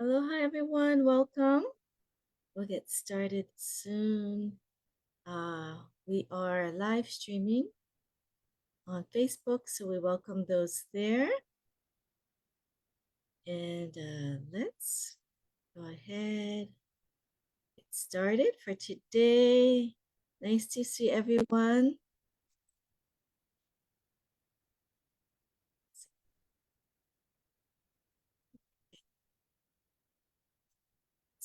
Aloha, everyone. Welcome. We'll get started soon. We are live streaming on Facebook, so we welcome those there. And let's go ahead get started for today. Nice to see everyone.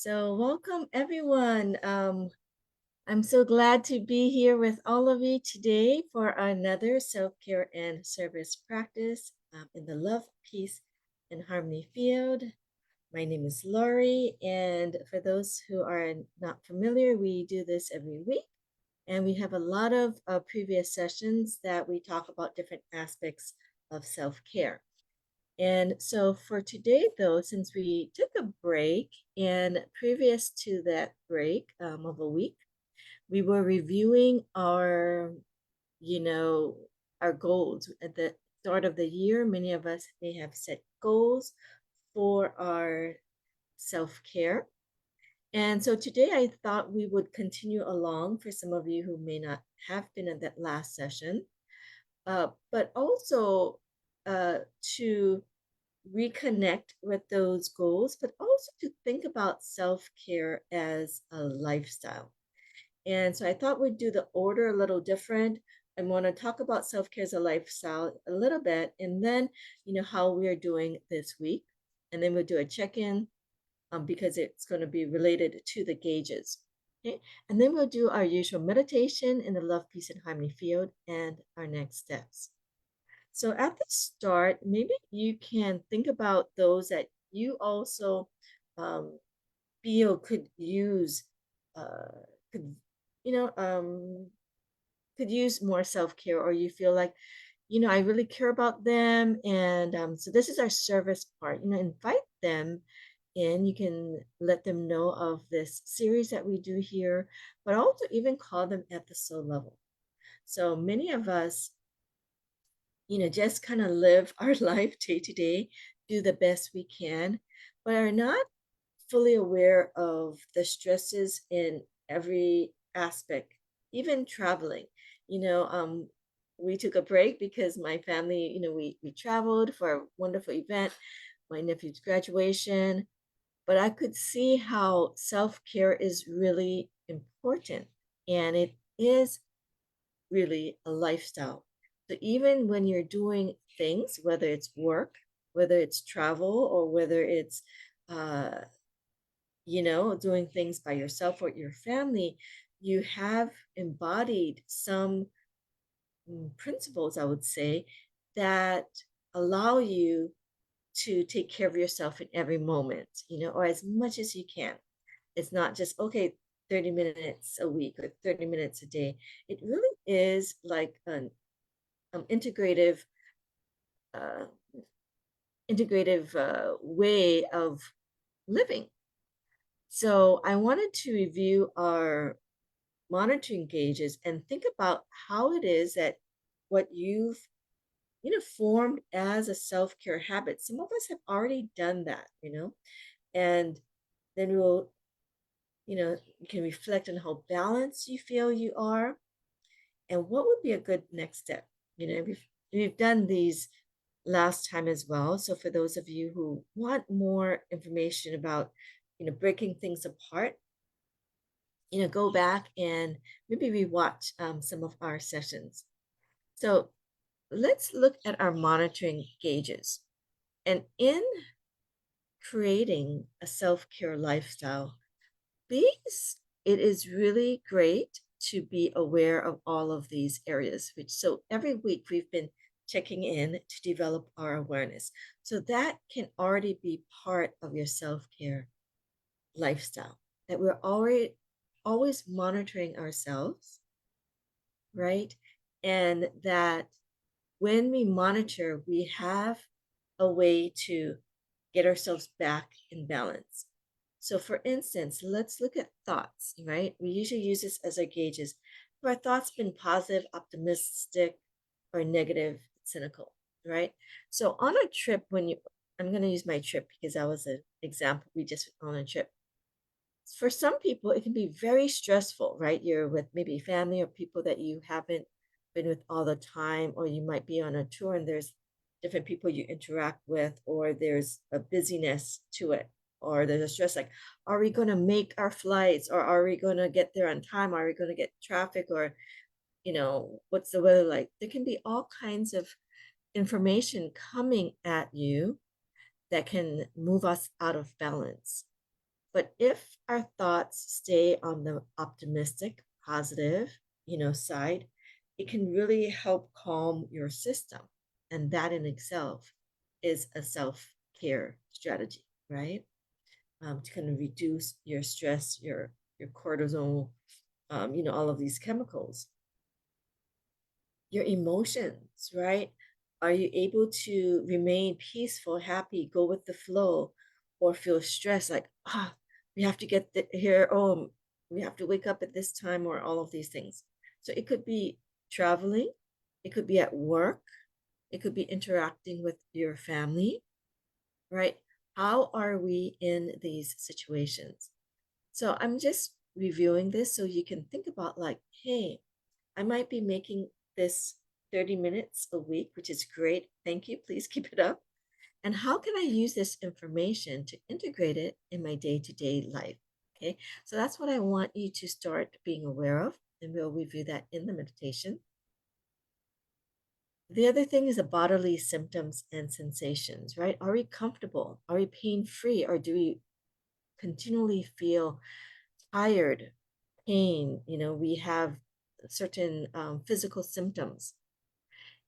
So welcome, everyone. I'm so glad to be here with all of you today for another self-care and service practice in the love, peace, and harmony field. My name is Lori, and for those who are not familiar, we do this every week, and we have a lot of previous sessions that we talk about different aspects of self-care. And so for today, though, since we took a break, and previous to that break of a week, we were reviewing our our goals at the start of the year. Many of us may have set goals for our self-care. And so today I thought we would continue along for some of you who may not have been at that last session, but also to reconnect with those goals, but also to think about self-care as a lifestyle. And so I thought we'd do the order a little different. I want to talk about self-care as a lifestyle a little bit, and then, how we are doing this week. And then we'll do a check-in because it's going to be related to the gauges. Okay. And then we'll do our usual meditation in the love, peace, and harmony field and our next steps. So at the start, maybe you can think about those that you also um, feel could use could you know could use more self-care, or you feel like I really care about them. And so this is our service part. Invite them in. You can let them know of this series that we do here, but also even call them at the soul level. So many of us just kind of live our life day to day, do the best we can, but are not fully aware of the stresses in every aspect, even traveling. You know, um, we took a break because my family, we traveled for a wonderful event, my nephew's graduation, but I could see how self-care is really important, and it is really a lifestyle. So even when you're doing things, whether it's work, whether it's travel, or whether it's uh, doing things by yourself or your family, you have embodied some principles, I would say, that allow you to take care of yourself in every moment, or as much as you can. It's not just, okay, 30 minutes a week or 30 minutes a day. It really is like an integrative, uh, way of living. So I wanted to review our monitoring gauges and think about how it is that what you've formed as a self-care habit. Some of us have already done that, and then you can reflect on how balanced you feel you are and what would be a good next step. We've done these last time as well. So for those of you who want more information about breaking things apart, go back and maybe rewatch some of our sessions. So let's look at our monitoring gauges. And in creating a self-care lifestyle, it is really great to be aware of all of these areas, so every week we've been checking in to develop our awareness. So that can already be part of your self-care lifestyle, that we're already always monitoring ourselves, right? And that when we monitor, we have a way to get ourselves back in balance. So for instance, let's look at thoughts, right? We usually use this as our gauges. Have our thoughts been positive, optimistic, or negative, cynical, right? So on a trip, when I'm going to use my trip because that was an example. We just went on a trip. For some people, it can be very stressful, right? You're with maybe family or people that you haven't been with all the time, or you might be on a tour and there's different people you interact with, or there's a busyness to it, or there's a stress like, are we going to make our flights, or are we going to get there on time? Are we going to get traffic, or, what's the weather like? There can be all kinds of information coming at you that can move us out of balance. But if our thoughts stay on the optimistic, positive, side, it can really help calm your system. And that in itself is a self-care strategy, right? To kind of reduce your stress, your cortisol, all of these chemicals. Your emotions, right? Are you able to remain peaceful, happy, go with the flow, or feel stressed like, we have to get here, we have to wake up at this time, or all of these things. So it could be traveling, it could be at work, it could be interacting with your family, right? How are we in these situations? So I'm just reviewing this so you can think about like, hey, I might be making this 30 minutes a week, which is great. Thank you. Please keep it up. And how can I use this information to integrate it in my day-to-day life? Okay, so that's what I want you to start being aware of, and we'll review that in the meditation. The other thing is the bodily symptoms and sensations, right? Are we comfortable? Are we pain-free? Or do we continually feel tired, pain? We have certain physical symptoms.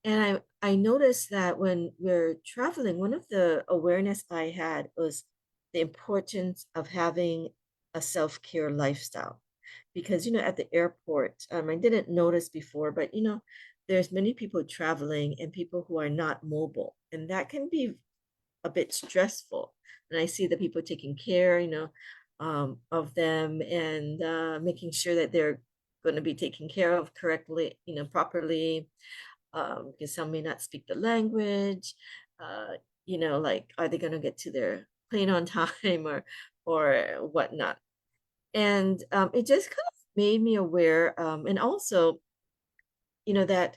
And I noticed that when we're traveling, one of the awareness I had was the importance of having a self-care lifestyle. Because, at the airport, I didn't notice before, but, there's many people traveling and people who are not mobile. And that can be a bit stressful. And I see the people taking care, of them, and making sure that they're going to be taken care of correctly, properly, because some may not speak the language. Uh, like, are they going to get to their plane on time, or whatnot? And it just kind of made me aware, and also, that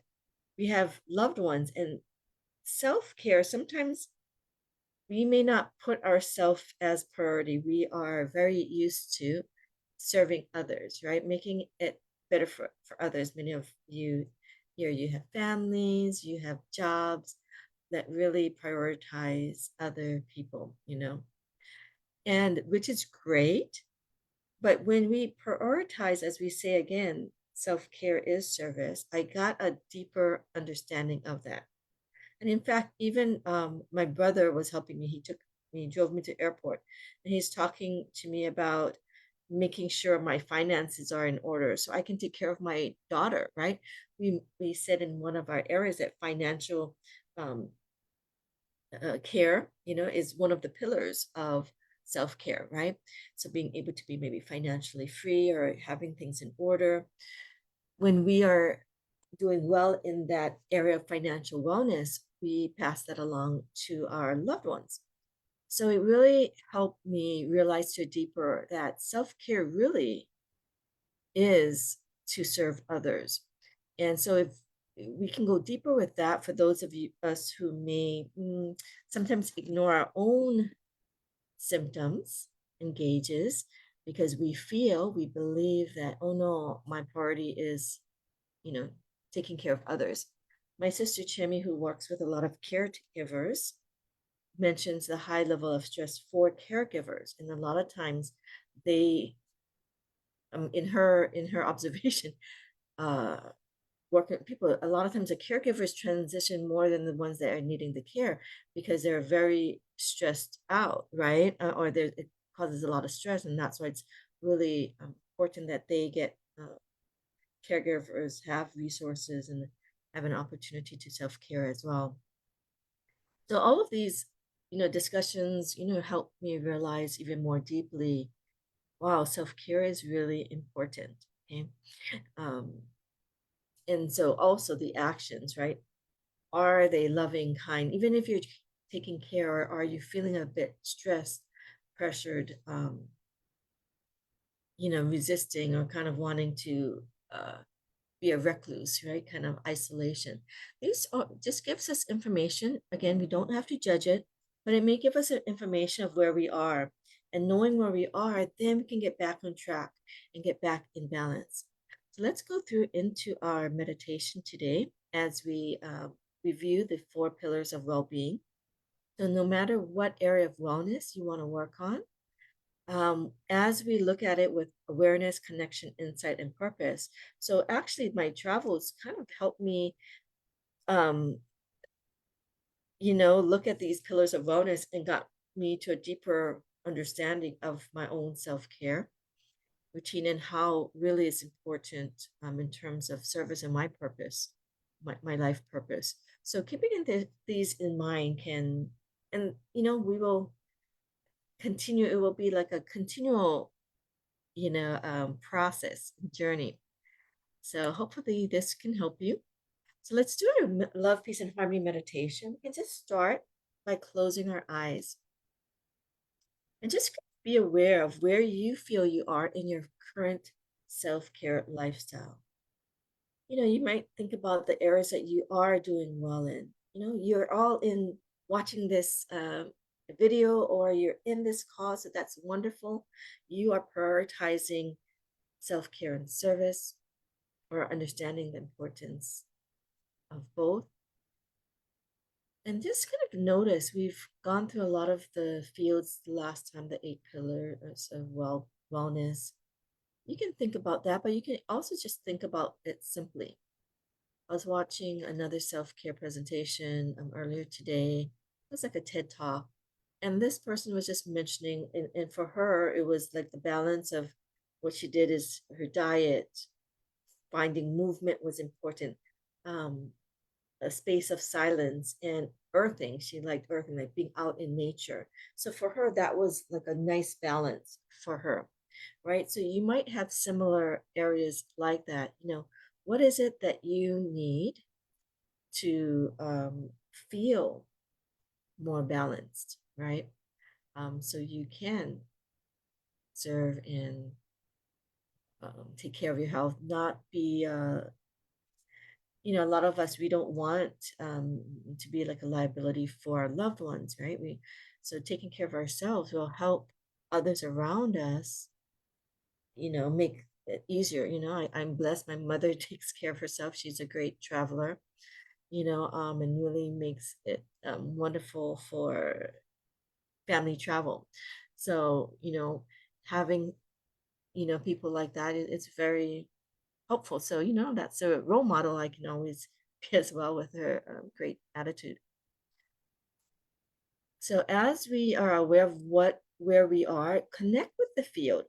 we have loved ones, and self-care sometimes we may not put ourselves as priority. We are very used to serving others, right? Making it better for others. Many of you here, you have families, you have jobs that really prioritize other people, and which is great. But when we prioritize, as we say again, self-care is service, I got a deeper understanding of that. And in fact, even my brother was helping me. He drove me to airport, and he's talking to me about making sure my finances are in order so I can take care of my daughter, right? We said in one of our areas that financial um, care, is one of the pillars of self-care, right? So being able to be maybe financially free or having things in order. When we are doing well in that area of financial wellness, we pass that along to our loved ones. So it really helped me realize to deeper that self-care really is to serve others. And so if we can go deeper with that for those of us who may sometimes ignore our own symptoms and gauges because we believe that, oh no, my priority is you know, taking care of others. My sister Chemi, who works with a lot of caregivers, mentions the high level of stress for caregivers, and a lot of times they, in her observation, uh, working people, a lot of times the caregivers transition more than the ones that are needing the care because they're very stressed out, right? Or it causes a lot of stress, and that's why it's really important that they get caregivers have resources and have an opportunity to self-care as well. So all of these, discussions, help me realize even more deeply, wow, self-care is really important. Okay. Um, and so also the actions, right? Are they loving, kind? Even if you're taking care, or are you feeling a bit stressed, pressured, resisting or kind of wanting to be a recluse, right? Kind of isolation. These just gives us information. Again, we don't have to judge it, but it may give us an information of where we are. And knowing where we are, then we can get back on track and get back in balance. So let's go through into our meditation today as we review the 4 pillars of well-being. So no matter what area of wellness you want to work on, as we look at it with awareness, connection, insight, and purpose. So actually, my travels kind of helped me, um, look at these pillars of wellness and got me to a deeper understanding of my own self-care routine and how really it's important in terms of service and my purpose, my life purpose. So keeping these in mind can, and we will continue. It will be like a continual process, journey. So hopefully this can help you. So let's do a love, peace, and harmony meditation. We can just start by closing our eyes and just be aware of where you feel you are in your current self-care lifestyle. You might think about the areas that you are doing well in. You're all in watching this video or you're in this call, so that's wonderful. You are prioritizing self-care and service, or understanding the importance of both. And just kind of notice we've gone through a lot of the fields the last time, the 8 pillars of wellness. You can think about that, but you can also just think about it simply. I was watching another self-care presentation earlier today. It was like a TED talk. And this person was just mentioning, and for her, it was like the balance of what she did is her diet, finding movement was important, um, a space of silence, and earthing. She liked earthing, like being out in nature. So for her, that was like a nice balance for her, right? So you might have similar areas like that. What is it that you need to feel more balanced, right? So you can serve and take care of your health, not be a lot of us, we don't want to be like a liability for our loved ones, right? So taking care of ourselves will help others around us, make it easier. I'm blessed. My mother takes care of herself. She's a great traveler, and really makes it wonderful for family travel. So, having, people like that, it's very helpful. So, that's a role model I can always be as well with her great attitude. So as we are aware of where we are, connect with the field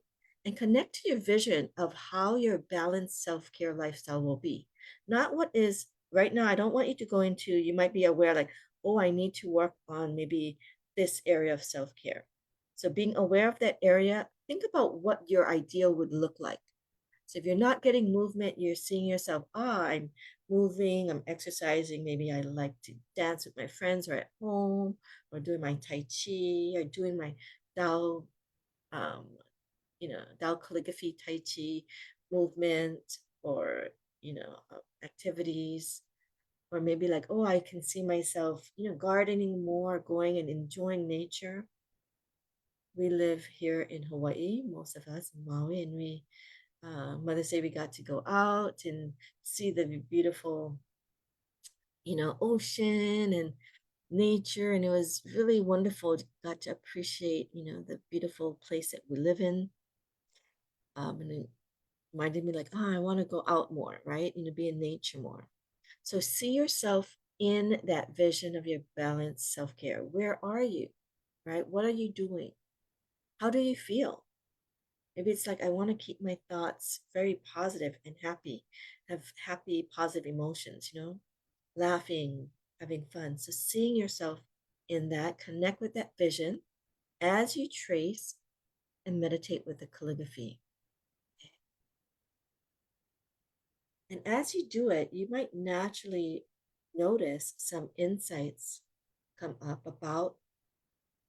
and connect to your vision of how your balanced self-care lifestyle will be. Not what is right now. I don't want you to go into, you might be aware like, oh, I need to work on maybe this area of self-care. So being aware of that area, think about what your ideal would look like. So if you're not getting movement, you're seeing yourself, I'm moving, I'm exercising. Maybe I like to dance with my friends or at home, or doing my Tai Chi, or doing my Tao, um, Tao Calligraphy Tai Chi movement, or, activities. Or maybe like, oh, I can see myself, gardening more, going and enjoying nature. We live here in Hawaii, most of us in Maui, and Mother's Day, we got to go out and see the beautiful, ocean and nature. And it was really wonderful. Got to appreciate, the beautiful place that we live in. And it reminded me like, I want to go out more, right? Be in nature more. So see yourself in that vision of your balanced self-care. Where are you, right? What are you doing? How do you feel? Maybe it's like I want to keep my thoughts very positive and happy, have happy, positive emotions, laughing, having fun. So seeing yourself in that, connect with that vision as you trace and meditate with the calligraphy. And as you do it, you might naturally notice some insights come up about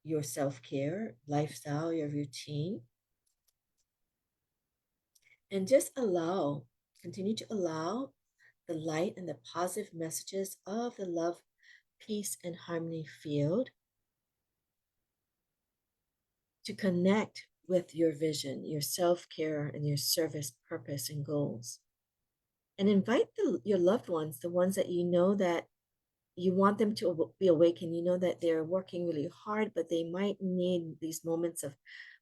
your self-care lifestyle, your routine, and just continue to allow the light and the positive messages of the love, peace, and harmony field to connect with your vision, your self-care, and your service purpose and goals. And invite your loved ones, the ones that you know that you want them to be awakened. You know that they're working really hard, but they might need these moments of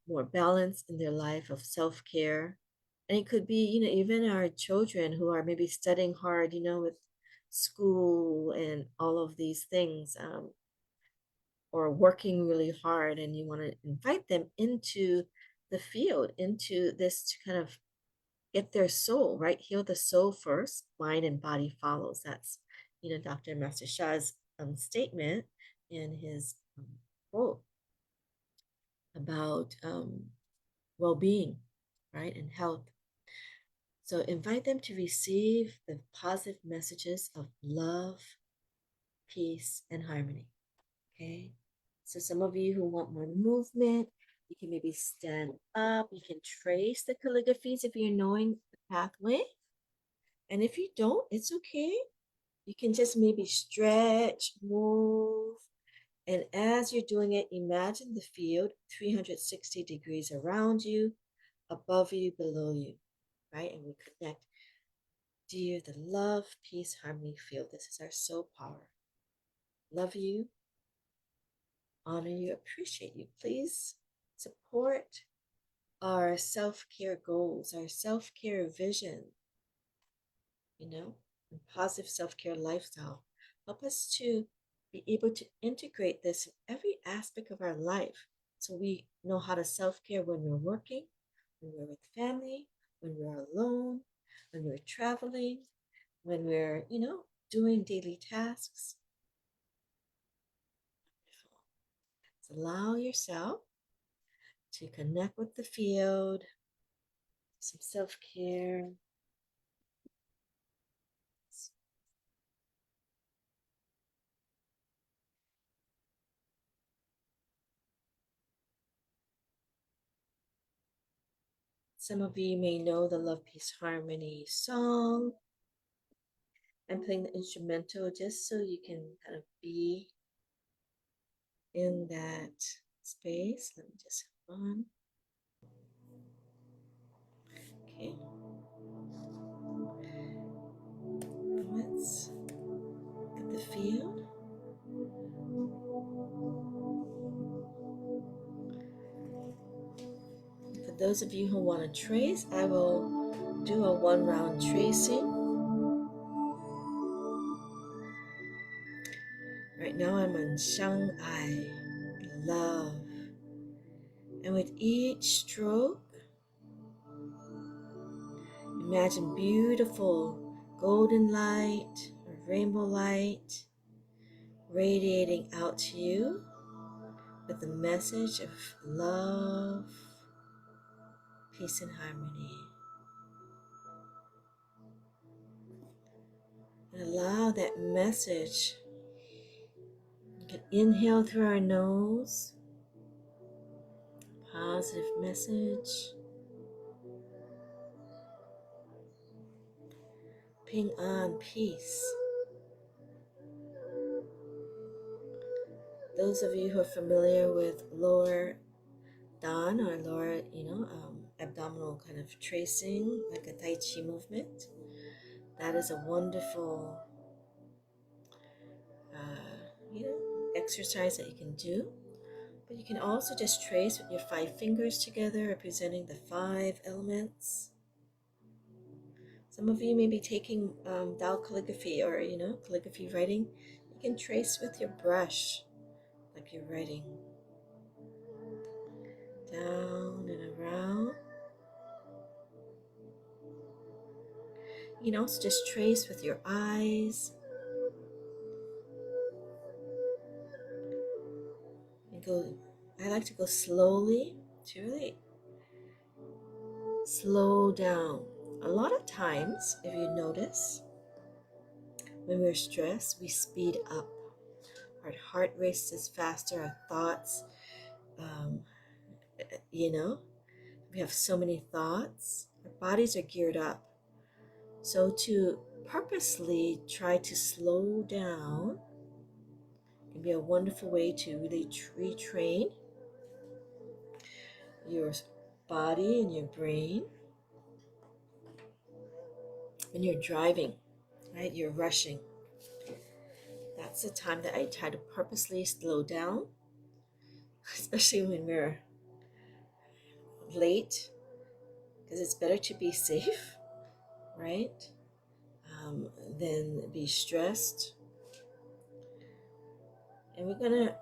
more balance in their life, of self-care. And it could be, even our children who are maybe studying hard, with school and all of these things, or working really hard, and you want to invite them into the field, into this to kind of get their soul, right? Heal the soul first, mind and body follows. That's, Dr. Master Sha's statement in his quote about well-being, right, and health. So invite them to receive the positive messages of love, peace, and harmony. Okay. So some of you who want more movement, you can maybe stand up. You can trace the calligraphies if you're knowing the pathway. And if you don't, it's okay. You can just maybe stretch, move. And as you're doing it, imagine the field 360 degrees around you, above you, below you, right? And we connect. Dear, the love, peace, harmony field. This is our soul power. Love you, honor you, appreciate you. Please support our self-care goals, our self-care vision, and positive self-care lifestyle. Help us to be able to integrate this in every aspect of our life so we know how to self-care when we're working, when we're with family, when we're alone, when we're traveling, when we're, doing daily tasks. So allow yourself to connect with the field, some self-care. Some of you may know the Love, Peace, Harmony song. I'm playing the instrumental just so you can kind of be in that space. Let me just have fun. Okay. Let's get the field. For those of you who want to trace, I will do a 1-round tracing. Right now I'm on Shanghai, love. And with each stroke, imagine beautiful golden light or rainbow light radiating out to you with the message of love, peace, and harmony. And allow that message. You can inhale through our nose, positive message. Ping on peace. Those of you who are familiar with lower Dan or lower, abdominal kind of tracing, like a Tai Chi movement, that is a wonderful, exercise that you can do. But you can also just trace with your 5 fingers together, representing the 5 elements. Some of you may be taking Tao Calligraphy or, calligraphy writing. You can trace with your brush, like you're writing. Down and around. You can also just trace with your eyes. I like to go slowly to really slow down. A lot of times, if you notice, when we're stressed, we speed up our heart races faster, our thoughts, um, you know, we have so many thoughts. Our bodies are geared up. So to purposely try to slow down can be a wonderful way to really retrain your body and your brain. When you're driving, right, you're rushing. That's the time that I try to purposely slow down, especially when we're late, because it's better to be safe, right, than be stressed. And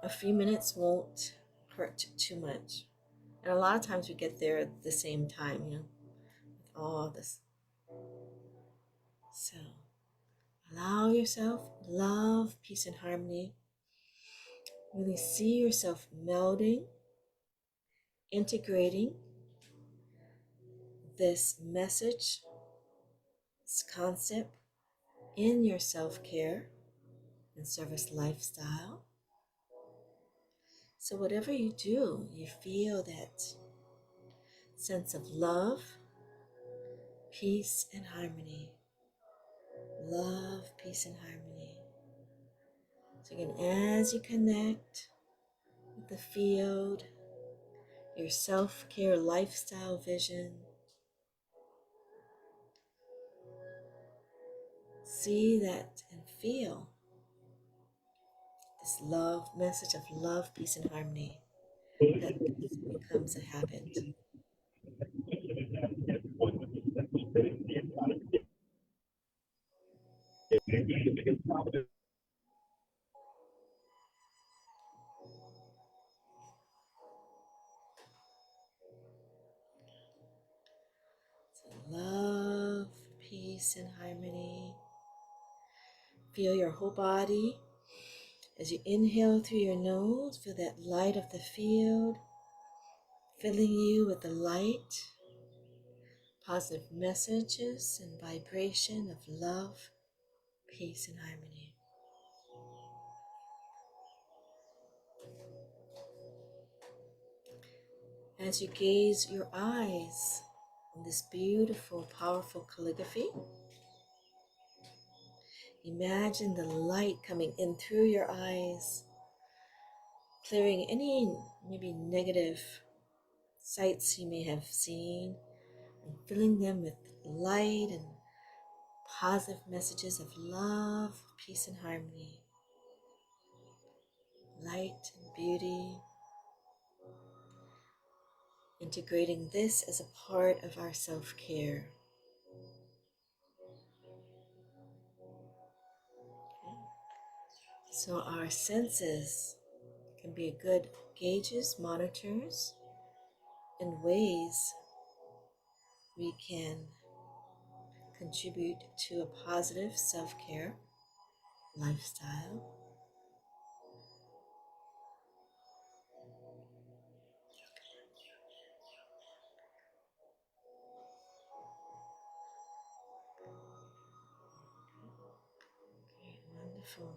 a few minutes won't hurt too much. And a lot of times we get there at the same time, with all this. So allow yourself love, peace, and harmony. Really see yourself melding, integrating this message, this concept in your self-care and service lifestyle. So whatever you do, you feel that sense of love, peace, and harmony. Love, peace, and harmony. So again, as you connect with the field, your self-care lifestyle vision, see that and feel this love, message of love, peace, and harmony that becomes a habit. So love, peace, and harmony. Feel your whole body as you inhale through your nose. Feel that light of the field filling you with the light, positive messages and vibration of love, peace, and harmony. As you gaze your eyes on this beautiful, powerful calligraphy, imagine the light coming in through your eyes, clearing any maybe negative sights you may have seen, and filling them with light and positive messages of love, peace, and harmony. Light and beauty. Integrating this as a part of our self-care. So our senses can be good gauges, monitors, and ways we can contribute to a positive self-care lifestyle. Okay, wonderful.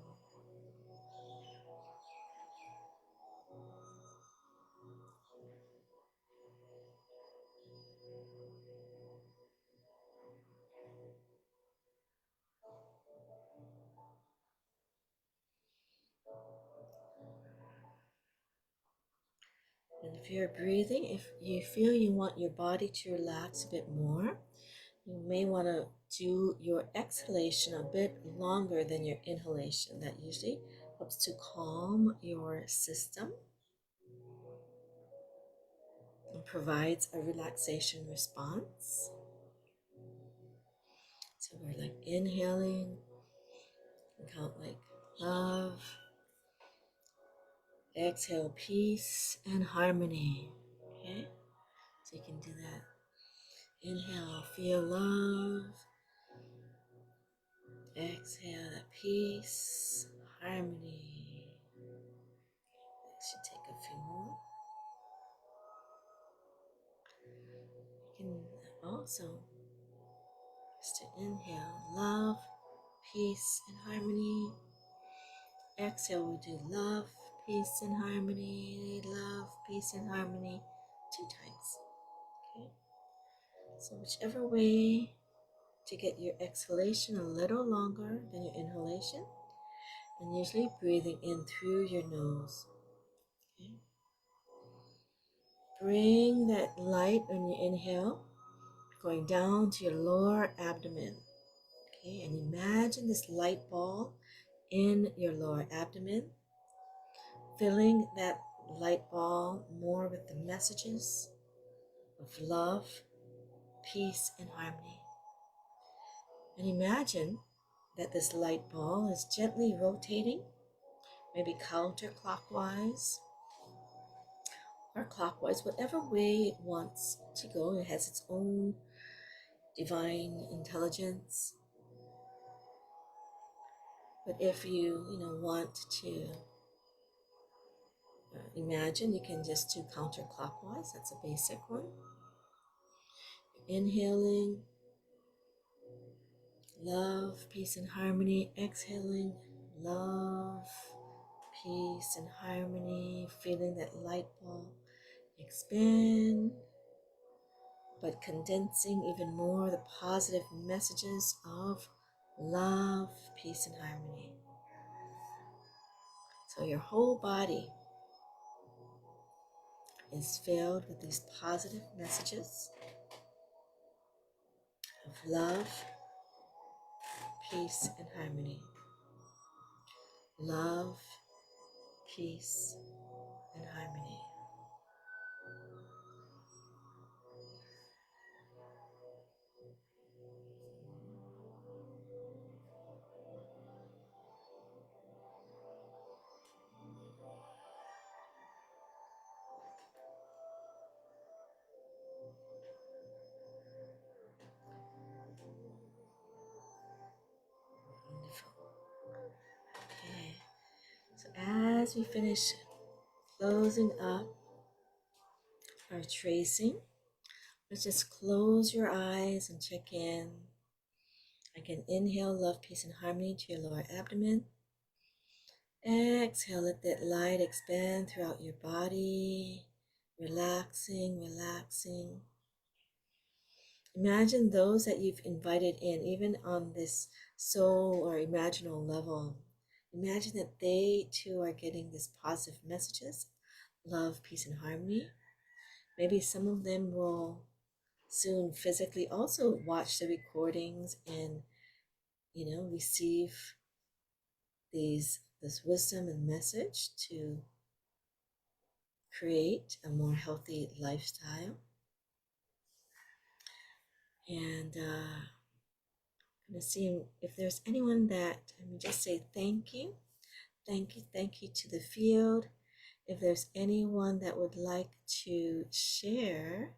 And if you're breathing, if you feel you want your body to relax a bit more, you may want to do your exhalation a bit longer than your inhalation. That usually helps to calm your system and provides a relaxation response. So we're like inhaling and count like love, exhale peace and harmony. Okay, so you can do that. Inhale, feel love. Exhale, that peace, harmony. That should take a few more. You can also just to inhale love, peace, and harmony. exhale, we do love, peace, and harmony. Love, peace, and harmony 2 times. Okay. So whichever way to get your exhalation a little longer than your inhalation, and usually breathing in through your nose. Okay. Bring that light on your inhale going down to your lower abdomen. Okay, and imagine this light ball in your lower abdomen, filling that light ball more with the messages of love, peace, and harmony. And imagine that this light ball is gently rotating, maybe counterclockwise or clockwise, whatever way it wants to go. It has its own divine intelligence. But if you want to imagine, you can just do counterclockwise. That's a basic one. Inhaling love, peace, and harmony. Exhaling love, peace, and harmony. Feeling that light ball expand, but condensing even more the positive messages of love, peace, and harmony. So your whole body is filled with these positive messages of love, peace, and harmony. Love, peace, and harmony. Wonderful. Okay. So as we finish closing up our tracing, let's just close your eyes and check in. Again, inhale love, peace, and harmony to your lower abdomen. Exhale, let that light expand throughout your body, relaxing, relaxing. Imagine those that you've invited in, even on this soul or imaginal level. Imagine that they too are getting these positive messages, love, peace, and harmony. Maybe some of them will soon physically also watch the recordings and, receive this wisdom and message to create a more healthy lifestyle. And I'm going to see if there's anyone that, let me just say thank you. Thank you to the field. If there's anyone that would like to share,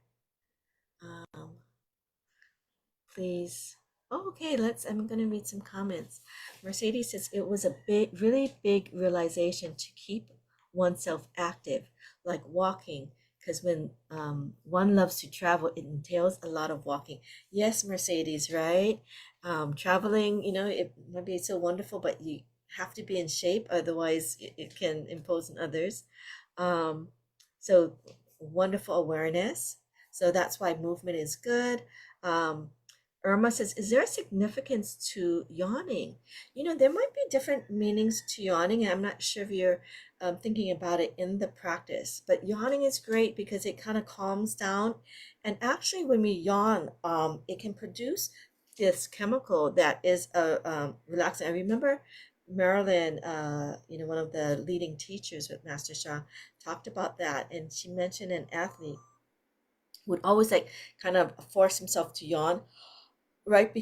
please. Oh, okay, I'm going to read some comments. Mercedes says it was a really big realization to keep oneself active, like walking, because when one loves to travel, it entails a lot of walking. Yes, Mercedes, right? Traveling, it might be so wonderful, but you have to be in shape, otherwise it can impose on others. So wonderful awareness. So that's why movement is good. Irma says, is there a significance to yawning? There might be different meanings to yawning, and I'm not sure if you're thinking about it in the practice, but yawning is great because it kind of calms down. And actually, when we yawn, it can produce this chemical that is relaxing. I remember Marilyn, one of the leading teachers with Master Sha, talked about that, and she mentioned an athlete would always like kind of force himself to yawn right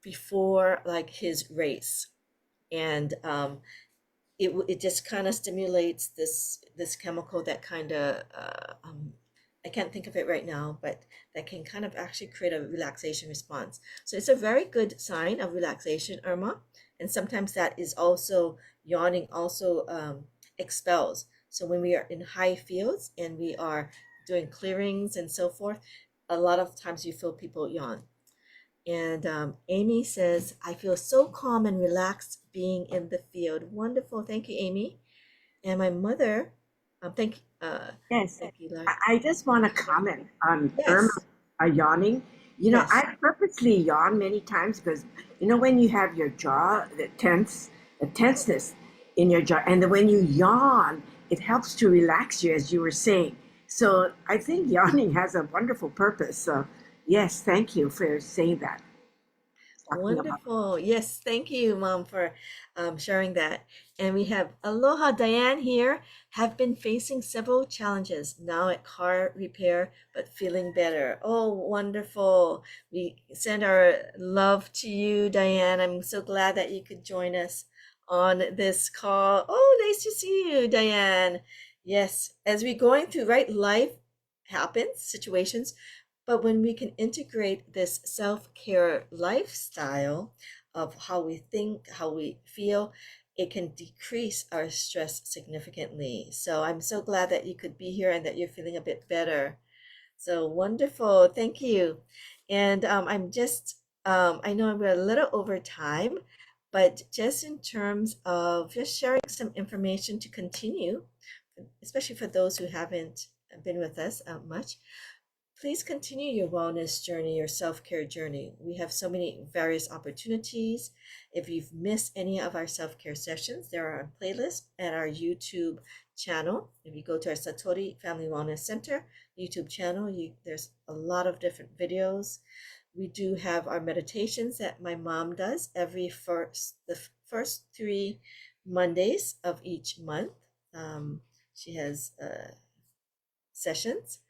before like his race, and it just kind of stimulates this chemical that kind of I can't think of it right now, but that can kind of actually create a relaxation response. So it's a very good sign of relaxation, Irma. And sometimes that is also yawning also expels. So when we are in high fields and we are doing clearings and so forth, a lot of times you feel people yawn. And Amy says, I feel so calm and relaxed being in the field. Wonderful. Thank you, Amy. And my mother, Yes, thank you, I just want to comment on Irma yes, yawning. yes. I purposely yawn many times because, when you have your jaw, the tenseness in your jaw, and then when you yawn, it helps to relax you, as you were saying. So I think yawning has a wonderful purpose. So, yes, thank you for saying that, talking about. Wonderful. Yes, thank you, Mom, for sharing that. And we have Aloha Diane here, have been facing several challenges now at car repair, but feeling better. Oh, wonderful. We send our love to you, Diane. I'm so glad that you could join us on this call. Oh, nice to see you, Diane. Yes, as we're going through, right, life happens, situations, but when we can integrate this self-care lifestyle of how we think, how we feel, it can decrease our stress significantly. So I'm so glad that you could be here and that you're feeling a bit better. So wonderful. Thank you. And I know we're a little over time, but just in terms of just sharing some information to continue, especially for those who haven't been with us much, please continue your wellness journey, your self care journey. We have so many various opportunities. If you've missed any of our self care sessions, there are playlists at our YouTube channel. If you go to our Satori Family Wellness Center YouTube channel, there's a lot of different videos. We do have our meditations that my mom does the first 3 Mondays of each month. She has sessions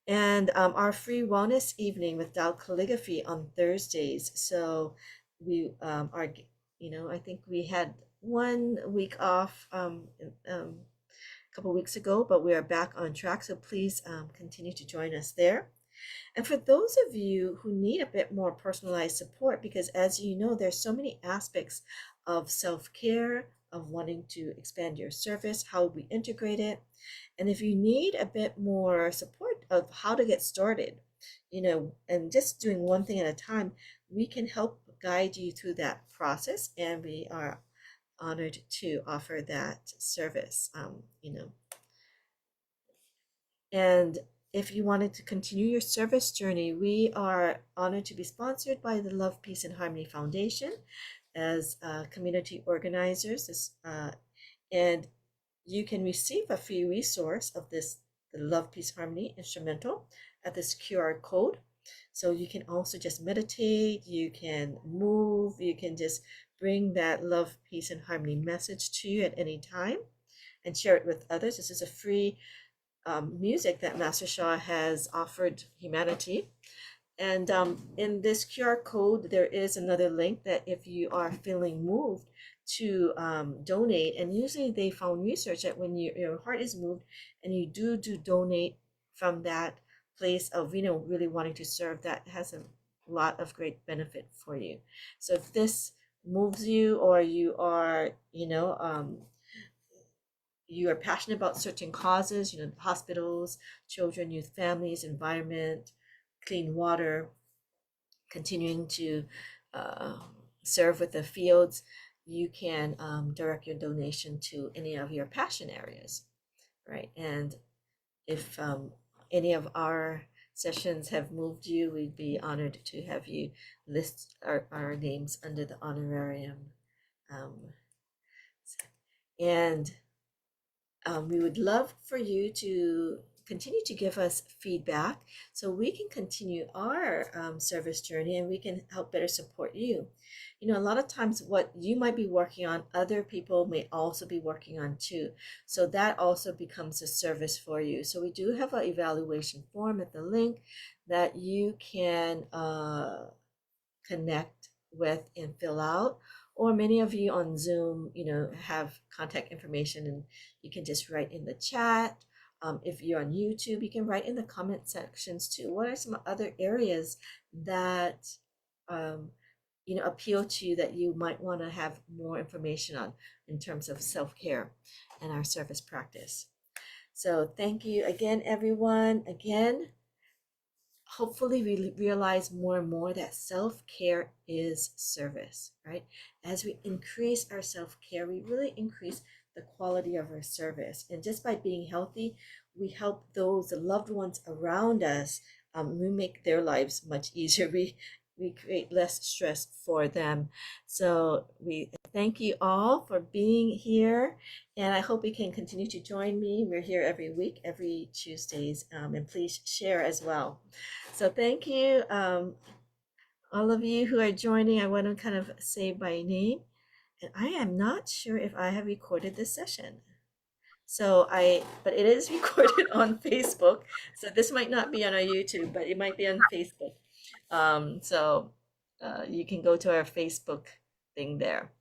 and our free wellness evening with Tao Calligraphy on Thursdays. So we are, I think we had 1 week off a couple weeks ago, but we are back on track. So please continue to join us there. And for those of you who need a bit more personalized support, because as you know, there's so many aspects of self-care, of wanting to expand your service, how we integrate it. And if you need a bit more support of how to get started, and just doing one thing at a time, we can help guide you through that process. And we are honored to offer that service, and if you wanted to continue your service journey, we are honored to be sponsored by the Love, Peace, and Harmony Foundation as community organizers. And you can receive a free resource of the Love, Peace, Harmony instrumental at this QR code. So you can also just meditate, you can move, you can just bring that love, peace, and harmony message to you at any time and share it with others. This is a free music that Master Shah has offered humanity. And in this QR code, there is another link that if you are feeling moved to donate, and usually they found research that when your heart is moved and you do donate from that place of really wanting to serve, that has a lot of great benefit for you. So if this moves you, or you are passionate about certain causes, hospitals, children, youth, families, environment, clean water, continuing to uh, serve with the fields, you can direct your donation to any of your passion areas, right? And if any of our sessions have moved you, we'd be honored to have you list our names under the honorarium. Um, and we would love for you to continue to give us feedback so we can continue our service journey and we can help better support you. A lot of times what you might be working on, other people may also be working on too. So that also becomes a service for you. So we do have an evaluation form at the link that you can connect with and fill out. Or many of you on Zoom, have contact information and you can just write in the chat. If you're on YouTube, you can write in the comment sections too. What are some other areas that um, appeal to you that you might want to have more information on in terms of self-care and our service practice? So thank you again, everyone. Again, hopefully we realize more and more that self-care is service, right? As we increase our self-care, we really increase the quality of our service. And just by being healthy, we help those loved ones around us. We make their lives much easier. We create less stress for them. So we thank you all for being here, and I hope you can continue to join me. We're here every week, every Tuesdays, and please share as well. So thank you, all of you who are joining. I want to kind of say by name, and I am not sure if I have recorded this session. But it is recorded on Facebook. So this might not be on our YouTube, but it might be on Facebook. So you can go to our Facebook thing there.